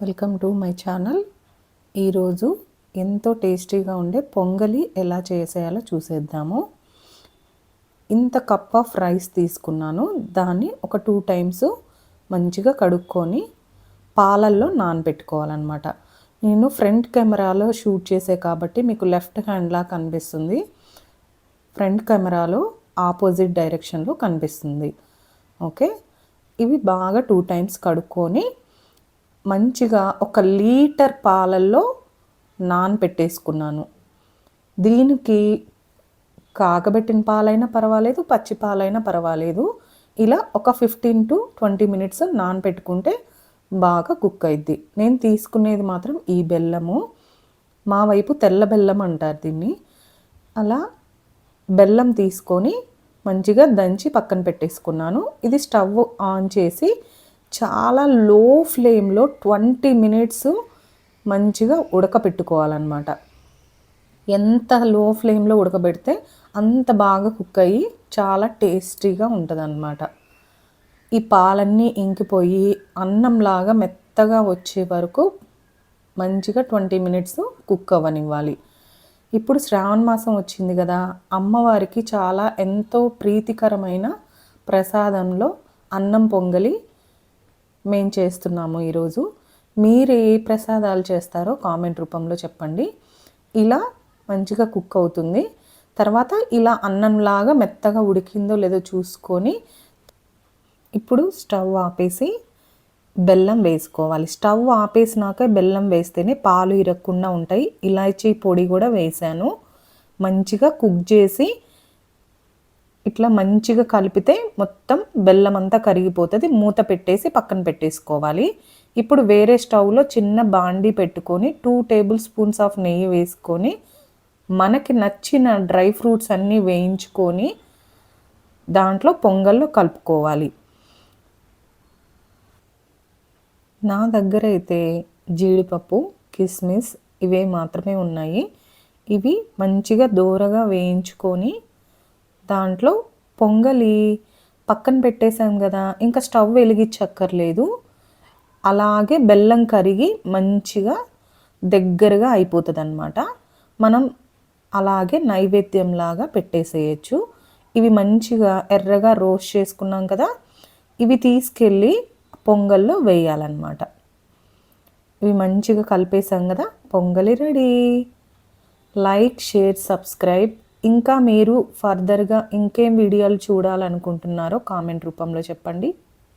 Welcome to my channel. ఈరోజు ఎంతో టేస్టీగా ఉండే పొంగలి ఎలా చేసేయాలో చూసేద్దాము. ఇంత కప్ ఆఫ్ రైస్ తీసుకున్నాను. దాన్ని ఒక 2 టైమ్స్ మంచిగా కడుక్కొని పాలల్లో నానబెట్టుకోవాలన్నమాట. నేను ఫ్రంట్ కెమెరాలో షూట్ చేసే కాబట్టి మీకు లెఫ్ట్ హ్యాండ్లా కనిపిస్తుంది. ఫ్రంట్ కెమెరాలో ఆపోజిట్ డైరెక్షన్లో కనిపిస్తుంది. ఓకే, ఇవి బాగా 2 టైమ్స్ కడుక్కొని మంచిగా 1 లీటర్ పాలల్లో నానబెట్టేసుకున్నాను. దీనికి కాగబెట్టిన పాలైనా పర్వాలేదు, పచ్చి పాలైనా పర్వాలేదు. ఇలా ఒక 15 to 20 మినిట్స్ నానబెట్టుకుంటే బాగా కుక్ అయిద్ది. నేను తీసుకునేది మాత్రం ఈ బెల్లము. మా వైపు తెల్ల బెల్లం అంటారు దీన్ని. అలా బెల్లం తీసుకొని మంచిగా దంచి పక్కన పెట్టేసుకున్నాను. ఇది స్టవ్ ఆన్ చేసి చాలా లో ఫ్లేమ్లో 20 మినిట్స్ మంచిగా ఉడకపెట్టుకోవాలన్నమాట. ఎంత లో ఫ్లేమ్లో ఉడకబెడితే అంత బాగా కుక్ అయ్యి చాలా టేస్టీగా ఉంటుందన్నమాట. ఈ పాలన్నీ ఇంకిపోయి అన్నంలాగా మెత్తగా వచ్చే వరకు మంచిగా 20 మినిట్స్ కుక్ అవ్వనివ్వాలి. ఇప్పుడు శ్రావణ మాసం వచ్చింది కదా, అమ్మవారికి చాలా ఎంతో ప్రీతికరమైన ప్రసాదంలో అన్నం పొంగలి మేము చేస్తున్నాము ఈరోజు. మీరు ఏ ప్రసాదాలు చేస్తారో కామెంట్ రూపంలో చెప్పండి. ఇలా మంచిగా కుక్ అవుతుంది. తర్వాత ఇలా అన్నంలాగా మెత్తగా ఉడికిందో లేదో చూసుకొని ఇప్పుడు స్టవ్ ఆపేసి బెల్లం వేసుకోవాలి. స్టవ్ ఆపేసినాక బెల్లం వేస్తేనే పాలు ఇరగకుండా ఉంటాయి. ఇలాచీ పొడి కూడా వేసాను. మంచిగా కుక్ చేసి ఇట్లా మంచిగా కలిపితే మొత్తం బెల్లం అంతా కరిగిపోతుంది. మూత పెట్టేసి పక్కన పెట్టేసుకోవాలి. ఇప్పుడు వేరే స్టవ్లో చిన్న బాండీ పెట్టుకొని 2 టేబుల్ స్పూన్స్ ఆఫ్ నెయ్యి వేసుకొని మనకి నచ్చిన డ్రై ఫ్రూట్స్ అన్నీ వేయించుకొని దాంట్లో పొంగల్లో కలుపుకోవాలి. నా దగ్గర అయితే జీడిపప్పు, కిస్మిస్ ఇవే మాత్రమే ఉన్నాయి. ఇవి మంచిగా దోరగా వేయించుకొని దాంట్లో పొంగలి పక్కన పెట్టేసాం కదా, ఇంకా స్టవ్ వెలిగించక్కర్లేదు. అలాగే బెల్లం కరిగి మంచిగా దగ్గరగా అయిపోతుంది అన్నమాట. మనం అలాగే నైవేద్యంలాగా పెట్టేసేయచ్చు. ఇవి మంచిగా ఎర్రగా రోస్ట్ చేసుకున్నాం కదా, ఇవి తీసుకెళ్ళి పొంగల్లో వేయాలన్నమాట. ఇవి మంచిగా కలిపేసాం కదా, పొంగలి రెడీ. Like, share, subscribe. ఇంకా మీరు ఫర్దర్గా ఇంకేం వీడియోలు చూడాలనుకుంటున్నారో కామెంట్ రూపంలో చెప్పండి.